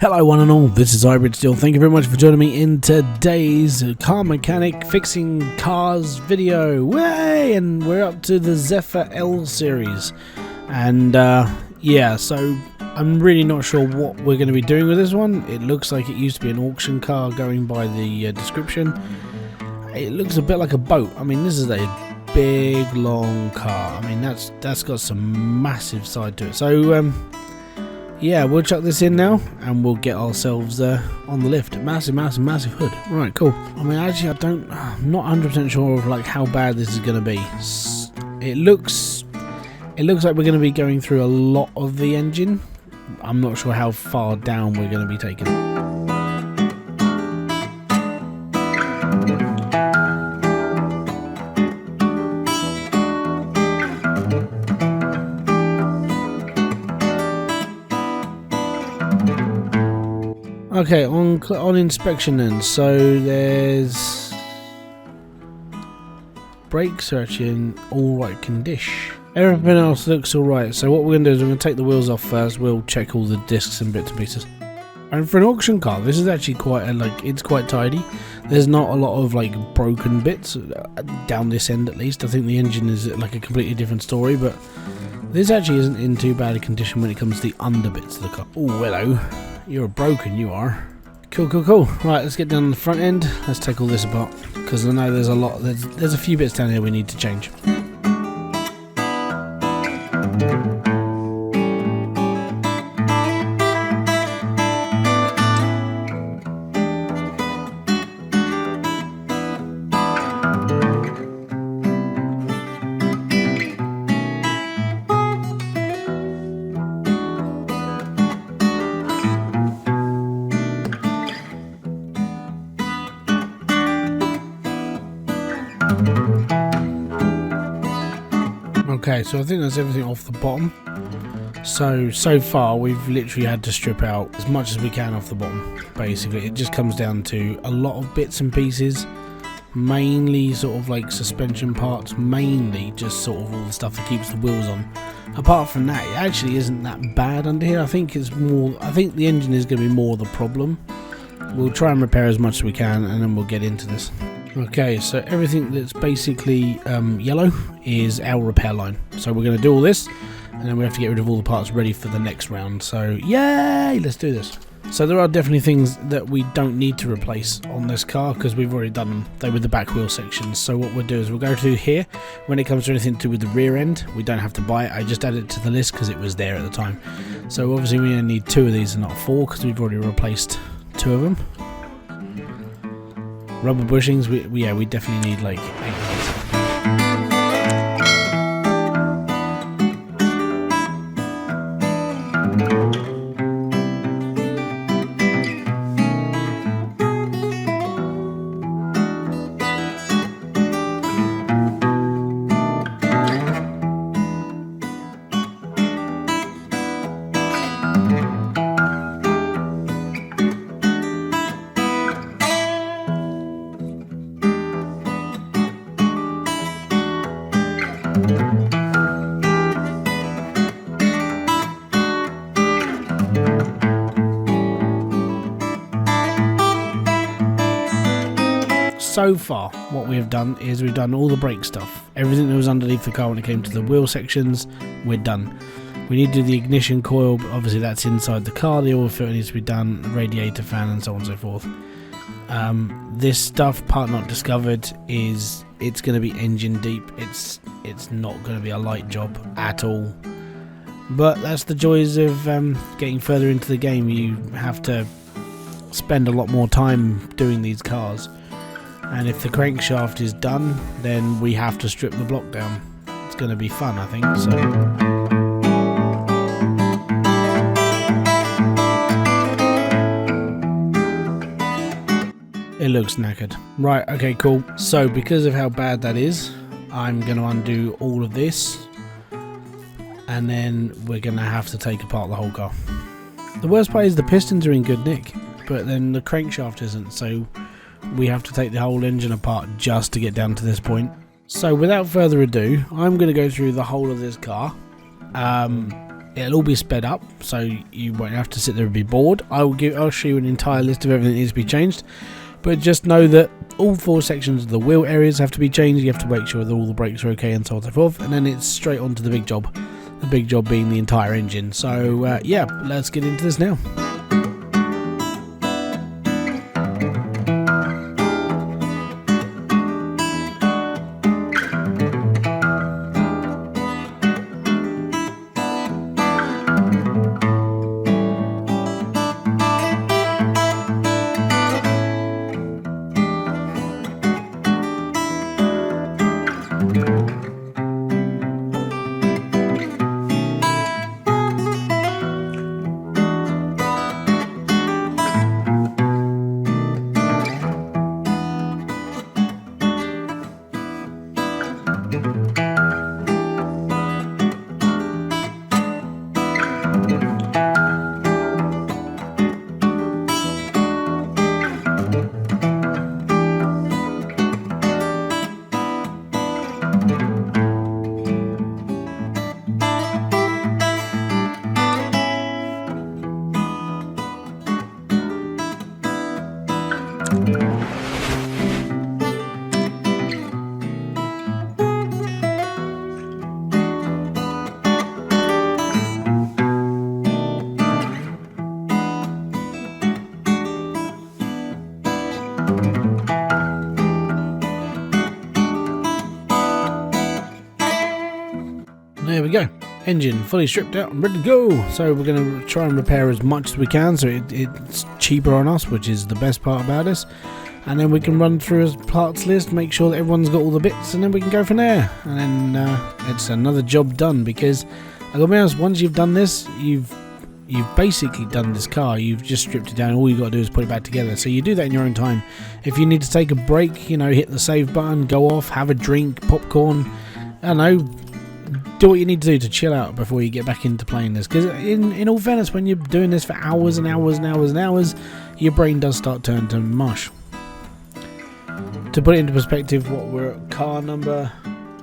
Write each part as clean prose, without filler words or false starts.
Hello one and all, this is Hybridsteel. Thank you very much for joining me in today's car mechanic fixing cars video. Way! And we're up to the Zephyr L series. And yeah, so I'm really not sure what we're going to be doing with this one. It looks like it used to be an auction car going by the description. It looks a bit like a boat. I mean, this is a big long car. I mean, that's got some massive side to it. So yeah, we'll chuck this in now and we'll get ourselves on the lift. Massive hood. Right, cool. I mean, actually, I'm not 100% sure of like how bad this is going to be. It looks like we're going to be going through a lot of the engine. I'm not sure how far down we're going to be taking. Okay, on inspection then, so there's brakes are actually in alright condition. Everything else looks alright, so what we're going to do is we're going to take the wheels off first, we'll check all the discs and bits and pieces. And for an auction car, this is actually quite it's quite tidy. There's not a lot of like broken bits, down this end at least. I think the engine is like a completely different story, but this actually isn't in too bad a condition when it comes to the under bits of the car. Oh, hello. You're broken, you are. Cool. Right, let's get down on the front end. Let's take all this apart, because I know there's a few bits down here we need to change. Okay, so I think that's everything off the bottom. So far we've literally had to strip out as much as we can off the bottom. Basically, it just comes down to a lot of bits and pieces, mainly sort of like suspension parts, mainly just sort of all the stuff that keeps the wheels on. Apart from that, it actually isn't that bad under here. I think the engine is going to be more the problem. We'll try and repair as much as we can, and then we'll get into this. Okay, so everything that's basically yellow is our repair line. So we're going to do all this, and then we have to get rid of all the parts ready for the next round. So yay, let's do this. So there are definitely things that we don't need to replace on this car because we've already done them. They were the back wheel sections. So what we'll do is we'll go to here. When it comes to anything to do with the rear end, we don't have to buy it. I just added it to the list because it was there at the time. So obviously we only need 2 of these and not 4 because we've already replaced 2 of them. Rubber bushings, we definitely need like 8 of these. So far, what we have done is we've done all the brake stuff. Everything that was underneath the car when it came to the wheel sections, we're done. We need to do the ignition coil, but obviously that's inside the car. The oil filter needs to be done, the radiator fan, and so on and so forth. This stuff, part not discovered, it's going to be engine deep. It's not going to be a light job at all. But that's the joys of getting further into the game. You have to spend a lot more time doing these cars. And if the crankshaft is done, then we have to strip the block down. It's going to be fun, I think. So. It looks knackered. Right, okay, cool. So because of how bad that is, I'm going to undo all of this. And then we're going to have to take apart the whole car. The worst part is the pistons are in good nick, but then the crankshaft isn't, so we have to take the whole engine apart just to get down to this point. So without further ado, I'm going to go through the whole of this car. It'll all be sped up, so you won't have to sit there and be bored. I'll show you an entire list of everything that needs to be changed, but just know that all 4 sections of the wheel areas have to be changed. You have to make sure that all the brakes are okay and so on and so forth, and then it's straight on to the big job. The big job being the entire engine. So yeah, let's get into this now. There we go. Engine fully stripped out and ready to go. So we're going to try and repair as much as we can, so it's cheaper on us, which is the best part about this. And then we can run through a parts list, make sure that everyone's got all the bits, and then we can go from there. And then it's another job done, because I gotta be honest, once you've done this, you've basically done this car. You've just stripped it down. All you got to do is put it back together. So you do that in your own time. If you need to take a break, you know, hit the save button, go off, have a drink, popcorn, I don't know, do what you need to do to chill out before you get back into playing this. Because in all fairness, when you're doing this for hours and hours and hours and hours, your brain does start turning to mush. To put it into perspective, we're at car number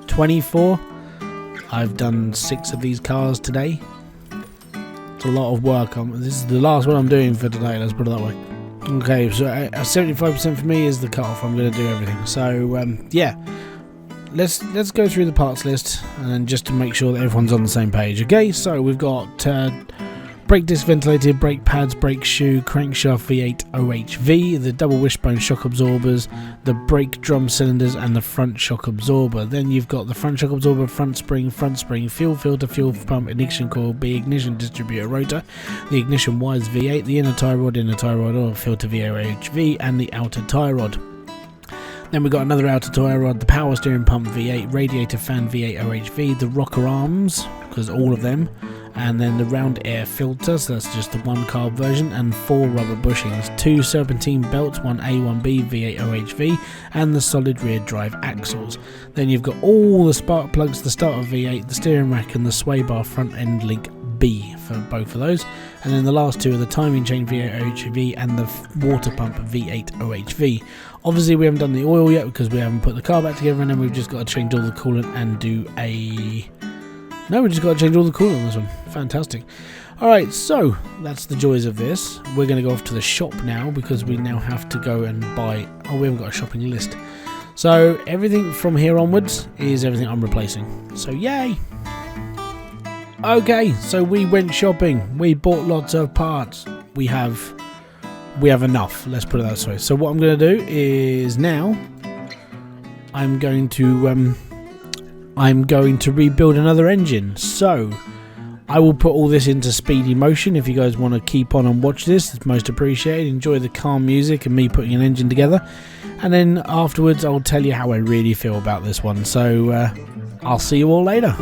24. I've done 6 of these cars today. It's a lot of work. This is the last one I'm doing for today, let's put it that way. Okay, so 75% for me is the cut-off. I'm going to do everything. So yeah, let's go through the parts list, and then just to make sure that everyone's on the same page. Okay, so we've got brake disc ventilated, brake pads, brake shoe, crankshaft V8 OHV, the double wishbone shock absorbers, the brake drum cylinders, and the front shock absorber. Then you've got the front shock absorber, front spring, fuel filter, fuel pump, ignition coil, B, ignition distributor rotor, the ignition wires V8, the inner tie rod, oil filter VOHV, and the outer tie rod. Then we've got another outer tie rod, the power steering pump V8, radiator fan V8 OHV, the rocker arms, because all of them, and then the round air filter, so that's just the 1 carb version, and 4 rubber bushings, 2 serpentine belts, 1A, 1B, V8 OHV, and the solid rear drive axles. Then you've got all the spark plugs, the starter V8, the steering rack, and the sway bar front end link B for both of those. And then the last 2 are the timing chain V8 OHV and the water pump V8 OHV. Obviously we haven't done the oil yet because we haven't put the car back together, and then we've just got to change all the coolant and do a... No, we just got to change all the coolant on this one. Fantastic. Alright, so that's the joys of this. We're going to go off to the shop now because we now have to go and buy... Oh, we haven't got a shopping list. So everything from here onwards is everything I'm replacing. So yay! Okay, so we went shopping. We bought lots of parts. We have enough, let's put it that way. So what I'm going to do is now I'm going to rebuild another engine. So I will put all this into speedy motion. If you guys want to keep on and watch this, it's most appreciated. Enjoy the calm music and me putting an engine together, and then afterwards I'll tell you how I really feel about this one. So I'll see you all later.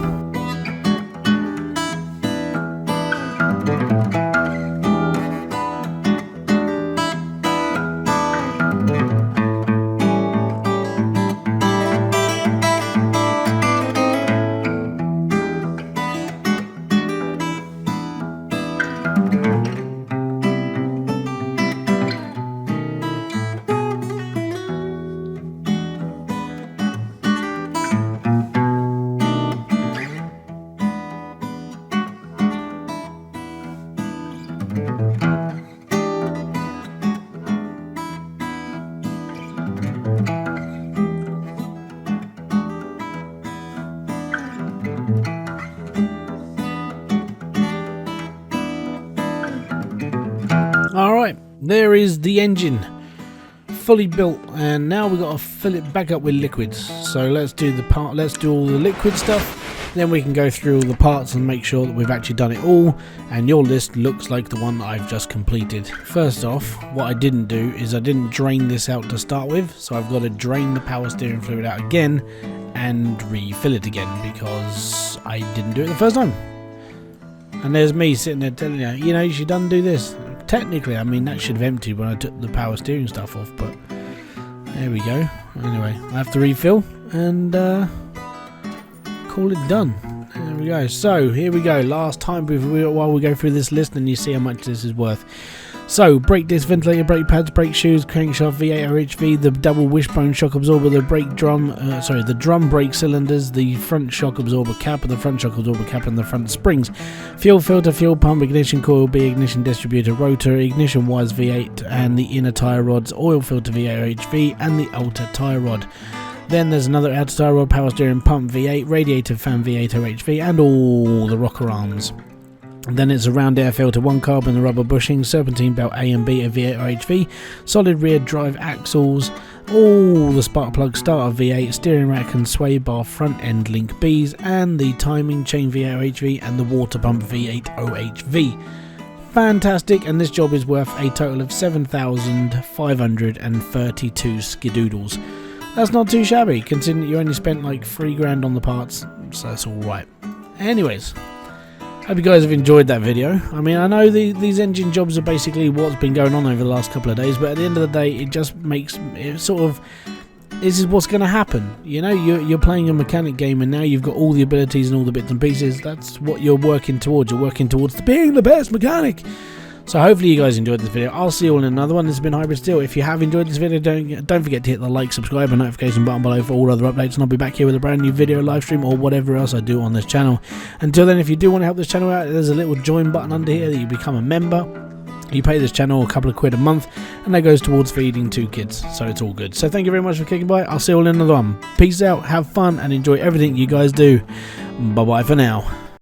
Alright, there is the engine. Fully built, and now we've got to fill it back up with liquids. So let's do all the liquid stuff, then we can go through all the parts and make sure that we've actually done it all, and your list looks like the one that I've just completed. First off, what I didn't do is I didn't drain this out to start with, so I've got to drain the power steering fluid out again and refill it again because I didn't do it the first time. And there's me sitting there telling you, you know, you should undo this. Technically, I mean, that should have emptied when I took the power steering stuff off, but there we go. Anyway, I have to refill and call it done. There we go. So, here we go. Last time while we go through this list and you see how much this is worth. So, brake disc, ventilator, brake pads, brake shoes, crankshaft, V8 OHV, the double wishbone shock absorber, the the drum brake cylinders, the front shock absorber cap, and the front springs, fuel filter, fuel pump, ignition coil B, ignition distributor, rotor, ignition wires V8, and the inner tyre rods, oil filter V8 OHV, and the outer tyre rod. Then there's another outer tyre rod, power steering pump V8, radiator fan V8 OHV, and all the rocker arms. And then it's a round air filter, one carb and the rubber bushing, serpentine belt A and B of V8 OHV, solid rear drive axles, all the spark plug starter V8, steering rack and sway bar front end link Bs, and the timing chain V8 OHV and the water pump V8 OHV. Fantastic, and this job is worth a total of 7,532 skidoodles. That's not too shabby, considering you only spent like $3 on the parts, so that's alright. Anyways, hope you guys have enjoyed that video. I mean, I know these engine jobs are basically what's been going on over the last couple of days, but at the end of the day, it just makes it sort of, this is what's going to happen. You know, you're playing a mechanic game, and now you've got all the abilities and all the bits and pieces. That's what you're working towards. You're working towards being the best mechanic. So hopefully you guys enjoyed this video. I'll see you all in another one. This has been Hybridsteel. If you have enjoyed this video, don't forget to hit the like, subscribe and notification button below for all other updates, and I'll be back here with a brand new video, live stream, or whatever else I do on this channel. Until then, if you do want to help this channel out, there's a little join button under here that you become a member. You pay this channel a couple of quid a month, and that goes towards feeding 2 kids, so it's all good. So thank you very much for kicking by. I'll see you all in another one. Peace out, have fun, and enjoy everything you guys do. Bye bye for now.